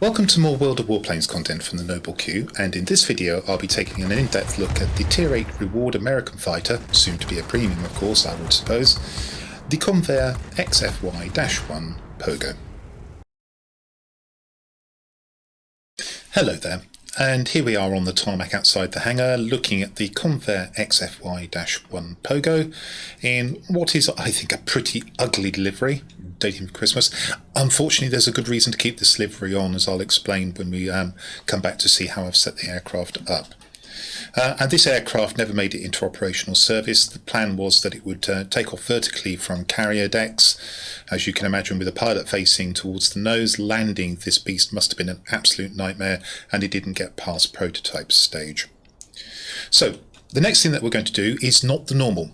Welcome to more World of Warplanes content from the Noble Q, and in this video I'll be taking an in-depth look at the Tier 8 Reward American fighter, soon to be a premium of course I would suppose, the Convair XFY-1 Pogo. Hello there, and here we are on the tarmac outside the hangar looking at the Convair XFY-1 Pogo in what is I think a pretty ugly livery dating from Christmas. Unfortunately there's a good reason to keep this livery on, as I'll explain when we come back to see how I've set the aircraft up. And this aircraft never made it into operational service. The plan was that it would take off vertically from carrier decks. As you can imagine, with a pilot facing towards the nose, landing this beast must have been an absolute nightmare, and it didn't get past prototype stage. So the next thing that we're going to do is not the normal.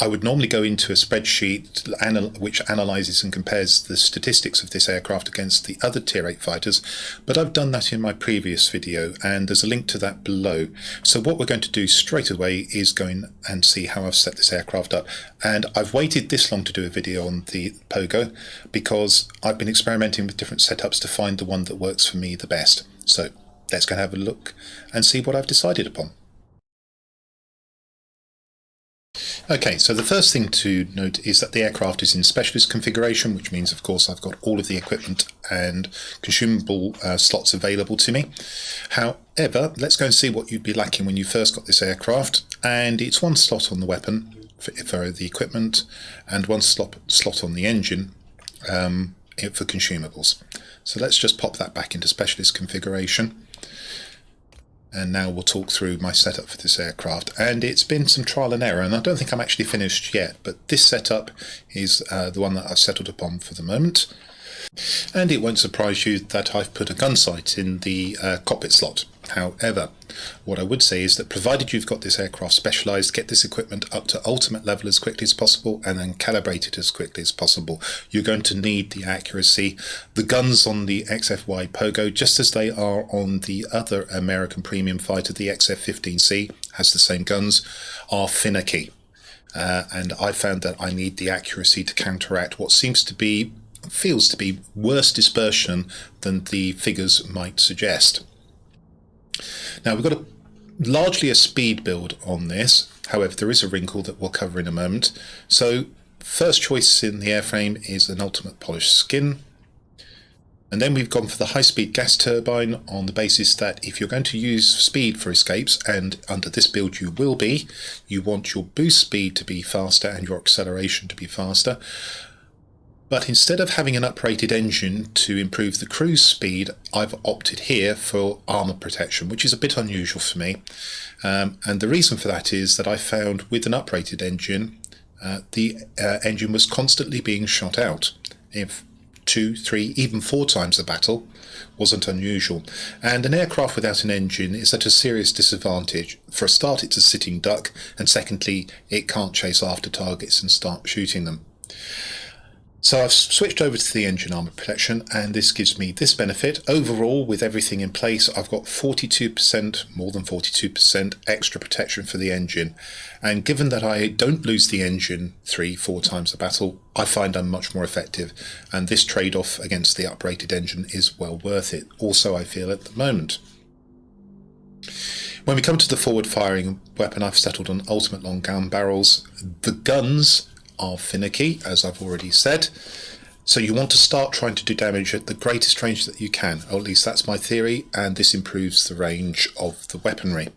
I would normally go into a spreadsheet which analyses and compares the statistics of this aircraft against the other Tier 8 fighters, but I've done that in my previous video and there's a link to that below. So what we're going to do straight away is go in and see how I've set this aircraft up. And I've waited this long to do a video on the Pogo because I've been experimenting with different setups to find the one that works for me the best. So let's go and have a look and see what I've decided upon. Okay, so the first thing to note is that the aircraft is in specialist configuration, which means of course I've got all of the equipment and consumable slots available to me. However, let's go and see what you'd be lacking when you first got this aircraft, and it's one slot on the weapon for the equipment and one slot on the engine for consumables. So let's just pop that back into specialist configuration. And now we'll talk through my setup for this aircraft, and it's been some trial and error, and I don't think I'm actually finished yet, but this setup is the one that I've settled upon for the moment. And it won't surprise you that I've put a gun sight in the cockpit slot. However, what I would say is that provided you've got this aircraft specialised, get this equipment up to ultimate level as quickly as possible and then calibrate it as quickly as possible. You're going to need the accuracy. The guns on the XFY Pogo, just as they are on the other American premium fighter, the XF-15C, has the same guns, are finicky. And I found that I need the accuracy to counteract what feels to be worse dispersion than the figures might suggest. Now we've got largely a speed build on this, however there is a wrinkle that we'll cover in a moment. So first choice in the airframe is an ultimate polished skin, and then we've gone for the high-speed gas turbine on the basis that if you're going to use speed for escapes, and under this build you will be, you want your boost speed to be faster and your acceleration to be faster. But instead of having an uprated engine to improve the cruise speed, I've opted here for armour protection, which is a bit unusual for me. And the reason for that is that I found with an uprated engine, the engine was constantly being shot out. If 2, 3, even 4 times the battle wasn't unusual. And an aircraft without an engine is at a serious disadvantage. For a start, it's a sitting duck, and secondly, it can't chase after targets and start shooting them. So I've switched over to the engine armour protection, and this gives me this benefit. Overall, with everything in place, I've got 42%, more than 42% extra protection for the engine. And given that I don't lose the engine 3, 4 times the battle, I find I'm much more effective. And this trade-off against the uprated engine is well worth it, also I feel at the moment. When we come to the forward-firing weapon, I've settled on ultimate long gun barrels. The guns are finicky, as I've already said, so you want to start trying to do damage at the greatest range that you can, or at least that's my theory, and this improves the range of the weaponry.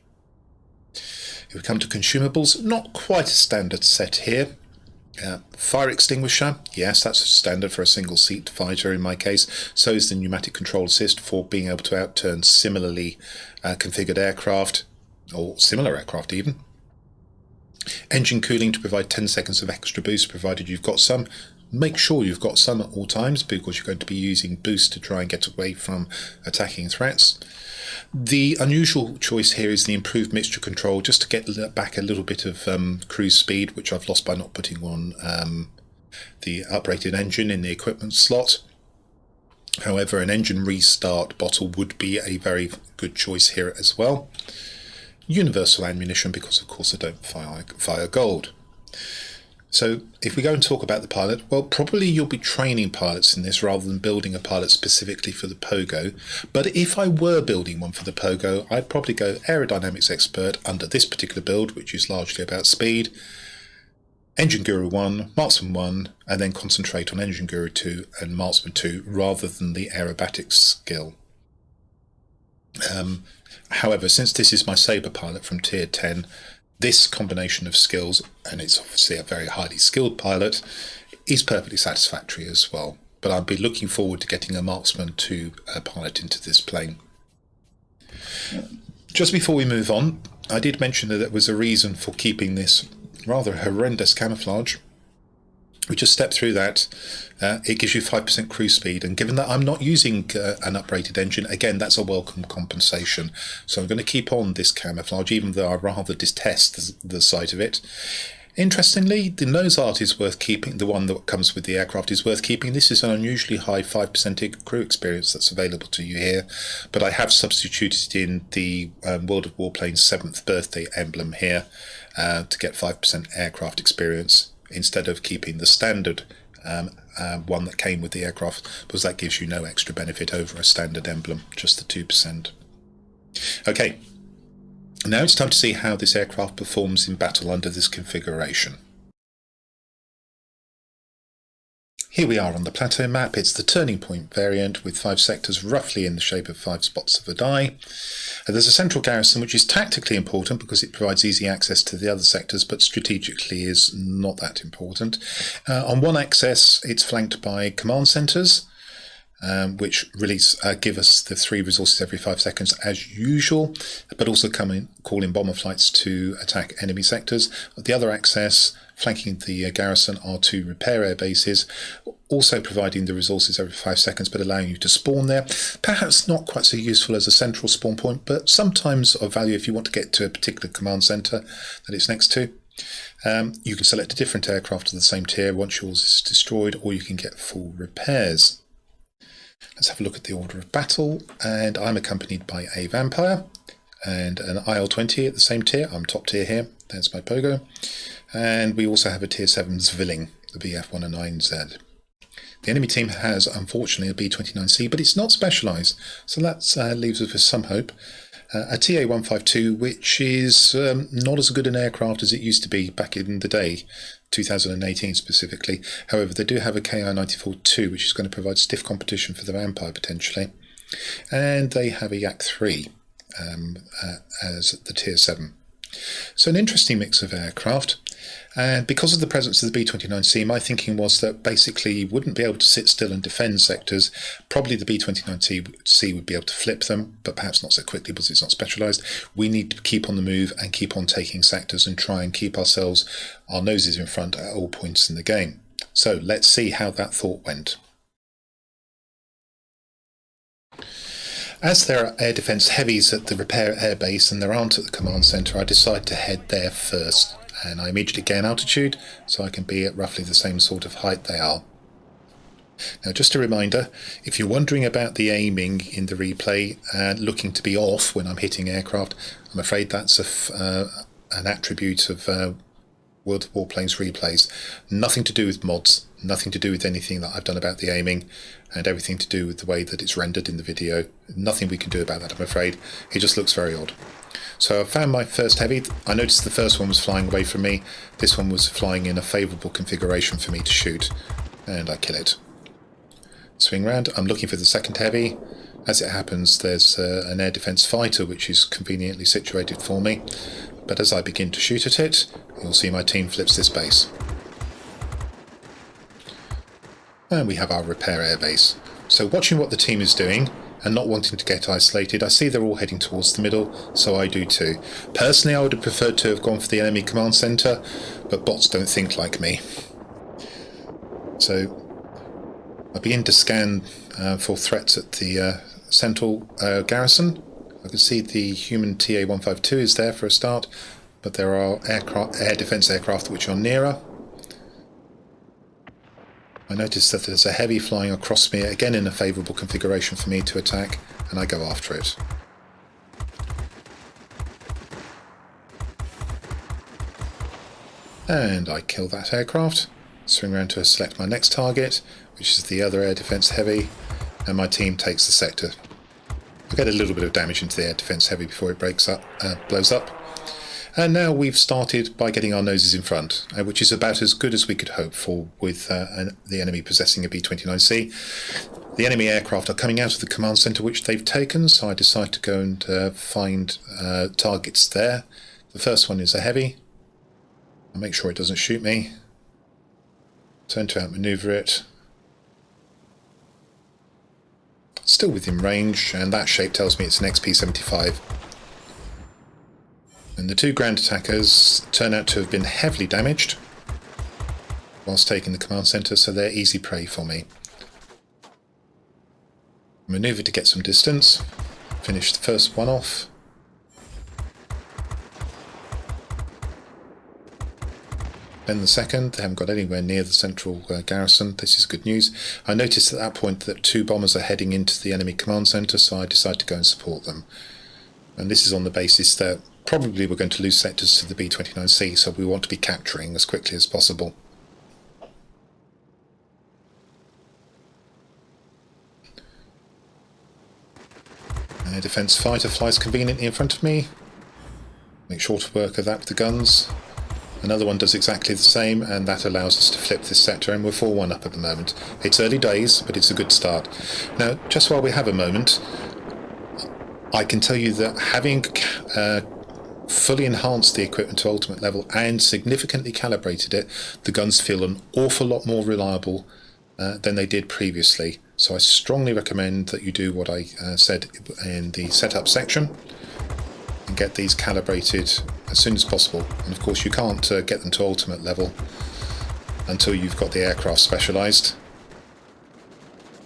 If we come to consumables, not quite a standard set here. Fire extinguisher, yes, that's standard for a single seat fighter in my case. So is the pneumatic control assist for being able to outturn similarly configured aircraft, or similar aircraft even. Engine cooling to provide 10 seconds of extra boost, provided you've got some. Make sure you've got some at all times, because you're going to be using boost to try and get away from attacking threats. The unusual choice here is the improved mixture control, just to get back a little bit of cruise speed, which I've lost by not putting on the uprated engine in the equipment slot. However, an engine restart bottle would be a very good choice here as well. Universal ammunition, because of course I don't fire gold. So if we go and talk about the pilot, well, probably you'll be training pilots in this rather than building a pilot specifically for the Pogo. But if I were building one for the Pogo, I'd probably go aerodynamics expert under this particular build, which is largely about speed, engine guru 1, marksman 1, and then concentrate on engine guru 2 and marksman 2 rather than the aerobatics skill. However, since this is my Sabre pilot from tier 10, this combination of skills, and it's obviously a very highly skilled pilot, is perfectly satisfactory as well. But I'd be looking forward to getting a marksman 2 pilot into this plane. Just before we move on, I did mention that there was a reason for keeping this rather horrendous camouflage. We just stepped through that. It gives you 5% cruise speed, and given that I'm not using an uprated engine, again, that's a welcome compensation. So I'm going to keep on this camouflage, even though I rather detest the sight of it. Interestingly, the nose art is worth keeping. The one that comes with the aircraft is worth keeping. This is an unusually high 5% crew experience that's available to you here, but I have substituted in the World of Warplanes 7th birthday emblem here to get 5% aircraft experience, instead of keeping the standard one that came with the aircraft, because that gives you no extra benefit over a standard emblem, just the 2%. Okay, now it's time to see how this aircraft performs in battle under this configuration. Here we are on the plateau map. It's the turning point variant with 5 sectors roughly in the shape of 5 spots of a die. There's a central garrison which is tactically important because it provides easy access to the other sectors, but strategically is not that important. On one axis it's flanked by command centres, which give us the 3 resources every 5 seconds as usual, but also call in bomber flights to attack enemy sectors. At the other axis, flanking the garrison, are 2 repair air bases, also providing the resources every 5 seconds but allowing you to spawn there. Perhaps not quite so useful as a central spawn point, but sometimes of value if you want to get to a particular command centre that it's next to. You can select a different aircraft of the same tier once yours is destroyed, or you can get full repairs. Let's have a look at the order of battle, and I'm accompanied by a Vampire and an IL-20 at the same tier. I'm top tier here, there's my Pogo. And we also have a tier 7 Zwilling, the BF-109Z. The enemy team has, unfortunately, a B-29C, but it's not specialised, so that leaves us with some hope. A TA-152, which is not as good an aircraft as it used to be back in the day, 2018 specifically. However, they do have a KI-94-2, which is going to provide stiff competition for the Vampire potentially. And they have a Yak-3 as the tier 7. So an interesting mix of aircraft. And because of the presence of the B-29C, my thinking was that basically you wouldn't be able to sit still and defend sectors. Probably the B-29C would be able to flip them, but perhaps not so quickly because it's not specialised. We need to keep on the move and keep on taking sectors and try and keep our noses in front at all points in the game. So let's see how that thought went. As there are air defence heavies at the repair air base and there aren't at the command centre, I decide to head there first. And I immediately gain altitude, so I can be at roughly the same sort of height they are. Now, just a reminder, if you're wondering about the aiming in the replay and looking to be off when I'm hitting aircraft, I'm afraid that's an attribute of World of Warplanes replays. Nothing to do with mods, nothing to do with anything that I've done about the aiming, and everything to do with the way that it's rendered in the video. Nothing we can do about that, I'm afraid. It just looks very odd. So I found my first heavy. I noticed the first one was flying away from me. This one was flying in a favourable configuration for me to shoot, and I kill it. Swing round. I'm looking for the second heavy. As it happens, there's an air defence fighter which is conveniently situated for me. But as I begin to shoot at it, you'll see my team flips this base. And we have our repair air base. So watching what the team is doing, and not wanting to get isolated, I see they're all heading towards the middle, so I do too. Personally, I would have preferred to have gone for the enemy command centre, but bots don't think like me. So I begin to scan for threats at the central garrison. I can see the human TA-152 is there for a start, but there are air defence aircraft which are nearer. I notice that there's a heavy flying across me, again in a favourable configuration for me to attack, and I go after it. And I kill that aircraft. Swing around to select my next target, which is the other air defence heavy, and my team takes the sector. I get a little bit of damage into the air defence heavy before it blows up. And now we've started by getting our noses in front, which is about as good as we could hope for with the enemy possessing a B-29C. The enemy aircraft are coming out of the command centre which they've taken, so I decide to go and find targets there. The first one is a heavy. I'll make sure it doesn't shoot me. Turn to outmaneuver it. Still within range, and that shape tells me it's an XP-75. And the two ground attackers turn out to have been heavily damaged whilst taking the command centre, so they're easy prey for me. Manoeuvre to get some distance. Finish the first one off. Then the second. They haven't got anywhere near the central garrison. This is good news. I noticed at that point that two bombers are heading into the enemy command centre, so I decide to go and support them. And this is on the basis that probably we're going to lose sectors to the B-29C, so we want to be capturing as quickly as possible. A defence fighter flies conveniently in front of me. Make short work of that with the guns. Another one does exactly the same, and that allows us to flip this sector, and we're 4-1 up at the moment. It's early days, but it's a good start. Now, just while we have a moment, I can tell you that having fully enhanced the equipment to ultimate level and significantly calibrated it, the guns feel an awful lot more reliable than they did previously. So I strongly recommend that you do what I said in the setup section and get these calibrated as soon as possible. And of course you can't get them to ultimate level until you've got the aircraft specialised.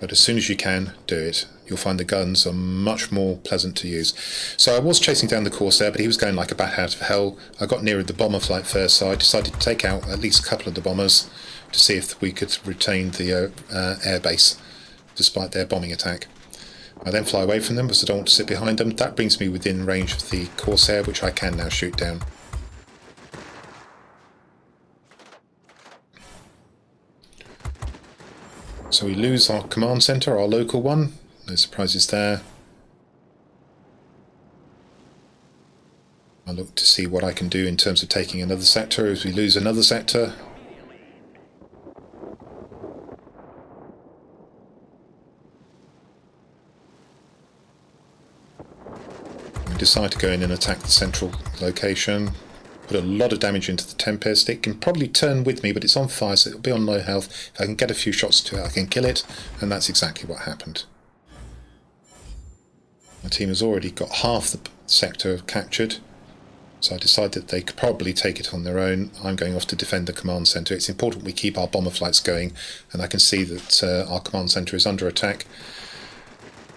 But as soon as you can, do it. You'll find the guns are much more pleasant to use. So I was chasing down the Corsair, but he was going like a bat out of hell. I got nearer the bomber flight first, so I decided to take out at least a couple of the bombers to see if we could retain the air base, despite their bombing attack. I then fly away from them because I don't want to sit behind them. That brings me within range of the Corsair, which I can now shoot down. So we lose our command centre, our local one. No surprises there. I look to see what I can do in terms of taking another sector as we lose another sector. We decide to go in and attack the central location. Put a lot of damage into the Tempest. It can probably turn with me, but it's on fire, so it'll be on low health. If I can get a few shots to it, I can kill it, and that's exactly what happened. My team has already got half the sector captured, so I decided they could probably take it on their own. I'm going off to defend the command centre. It's important we keep our bomber flights going, and I can see that our command centre is under attack.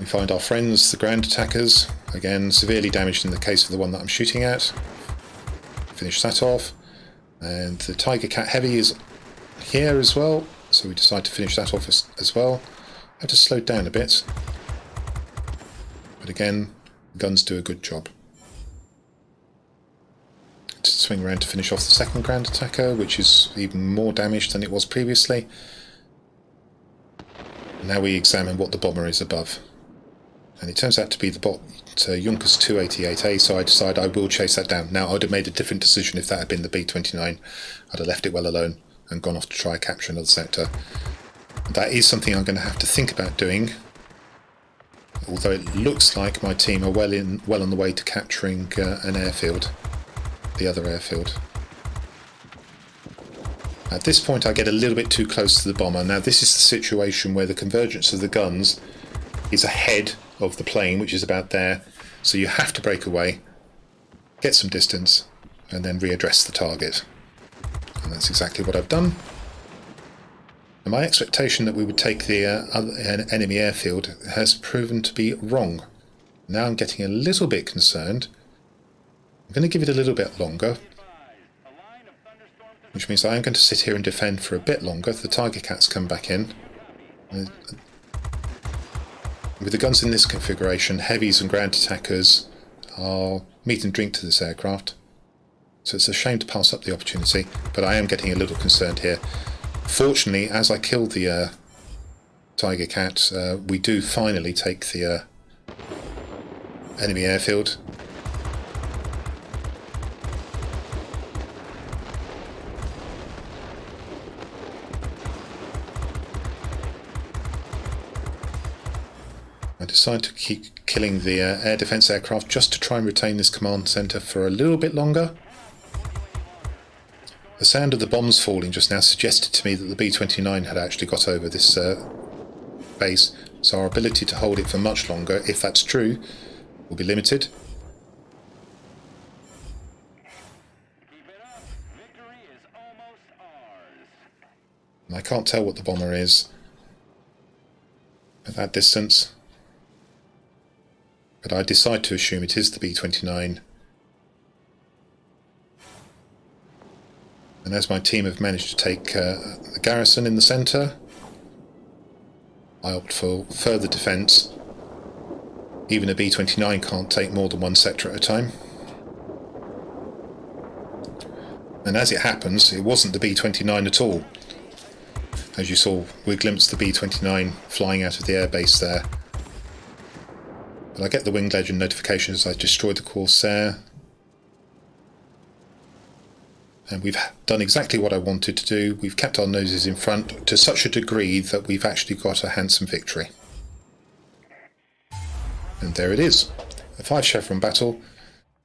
We find our friends, the ground attackers, again severely damaged in the case of the one that I'm shooting at. Finish that off, and the Tiger Cat Heavy is here as well, so we decide to finish that off as well. I have to slow down a bit, but again, the guns do a good job. To swing around to finish off the second ground attacker, which is even more damaged than it was previously. Now we examine what the bomber is above. And it turns out to be the Junkers 288A, so I decide I will chase that down. Now, I would have made a different decision if that had been the B-29. I'd have left it well alone and gone off to try capture another sector. That is something I'm going to have to think about doing, although it looks like my team are well on the way to capturing an airfield, the other airfield. At this point, I get a little bit too close to the bomber. Now, this is the situation where the convergence of the guns is ahead of the plane, which is about there, so you have to break away, get some distance, and then readdress the target. And that's exactly what I've done. And my expectation that we would take the enemy airfield has proven to be wrong. Now I'm getting a little bit concerned. I'm going to give it a little bit longer, which means I'm going to sit here and defend for a bit longer. The Tiger Cats come back in. With the guns in this configuration, heavies and ground attackers are meat and drink to this aircraft. So it's a shame to pass up the opportunity, but I am getting a little concerned here. Fortunately, as I kill the Tiger Cat, we do finally take the enemy airfield. I decide to keep killing the air defence aircraft just to try and retain this command centre for a little bit longer. The sound of the bombs falling just now suggested to me that the B-29 had actually got over this base, so our ability to hold it for much longer, if that's true, will be limited. And I can't tell what the bomber is at that distance, but I decide to assume it is the B-29. And as my team have managed to take the garrison in the centre, I opt for further defence. Even a B-29 can't take more than one sector at a time. And as it happens, it wasn't the B-29 at all. As you saw, we glimpsed the B-29 flying out of the airbase there. But I get the Winged Legend notification as I destroyed the Corsair. And we've done exactly what I wanted to do. We've kept our noses in front to such a degree that we've actually got a handsome victory. And there it is. A 5 chevron battle,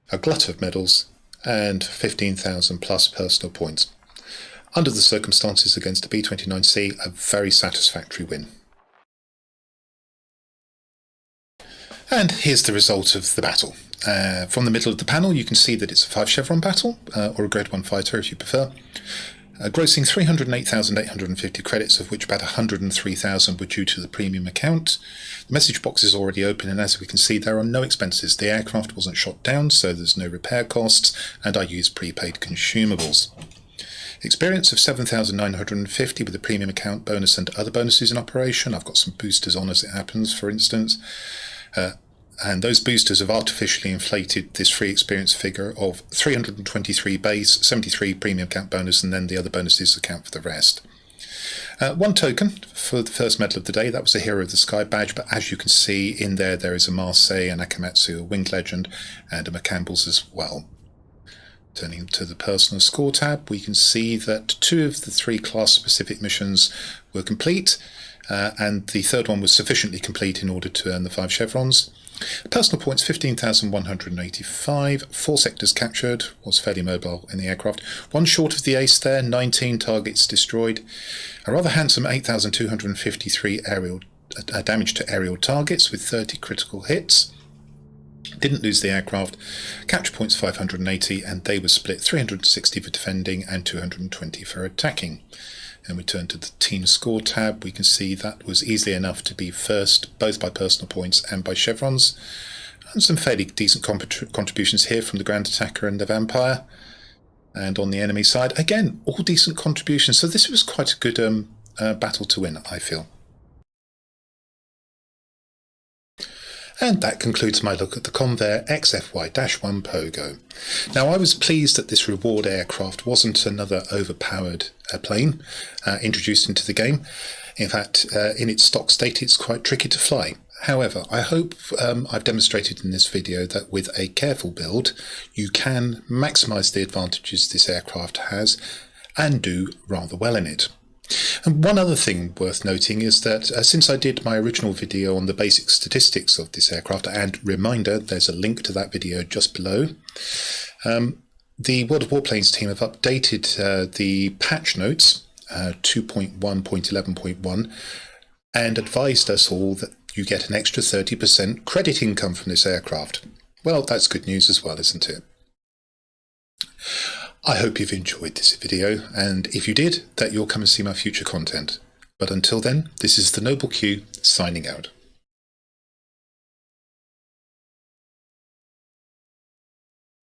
a glut of medals, and 15,000 plus personal points. Under the circumstances against a B-29C, a very satisfactory win. And here's the result of the battle. From the middle of the panel you can see that it's a 5 chevron battle, or a grade 1 fighter if you prefer, grossing 308,850 credits, of which about 103,000 were due to the premium account. The message box is already open, and as we can see there are no expenses. The aircraft wasn't shot down, so there's no repair costs, and I used prepaid consumables. Experience of 7,950 with the premium account bonus and other bonuses in operation. I've got some boosters on as it happens, for instance. And those boosters have artificially inflated this free experience figure of 323 base, 73 premium account bonus, and then the other bonuses account for the rest. One token for the first medal of the day, that was a Hero of the Sky badge, but as you can see in there, there is a Marseille, an Akamatsu, a Winged Legend, and a McCampbell's as well. Turning to the personal score tab, we can see that 2 of the 3 class-specific missions were complete, and the third one was sufficiently complete in order to earn the 5 chevrons. Personal points 15,185, 4 sectors captured, was fairly mobile in the aircraft. 1 short of the ace there, 19 targets destroyed. A rather handsome 8,253 aerial damage to aerial targets with 30 critical hits. Didn't lose the aircraft. Capture points 580, and they were split 360 for defending and 220 for attacking. And we turn to the team score tab. We can see that was easily enough to be first, both by personal points and by chevrons. And some fairly decent contributions here from the Grand Attacker and the Vampire. And on the enemy side, again, all decent contributions. So this was quite a good battle to win, I feel. And that concludes my look at the Convair XFY-1 Pogo. Now, I was pleased that this reward aircraft wasn't another overpowered plane introduced into the game. In fact, in its stock state, it's quite tricky to fly. However, I hope I've demonstrated in this video that with a careful build, you can maximise the advantages this aircraft has and do rather well in it. And one other thing worth noting is that since I did my original video on the basic statistics of this aircraft, and reminder, there's a link to that video just below, the World of Warplanes team have updated the patch notes 2.1.11.1 and advised us all that you get an extra 30% credit income from this aircraft. Well, that's good news as well, isn't it? I hope you've enjoyed this video, and if you did, that you'll come and see my future content. But until then, this is the Noble Q signing out.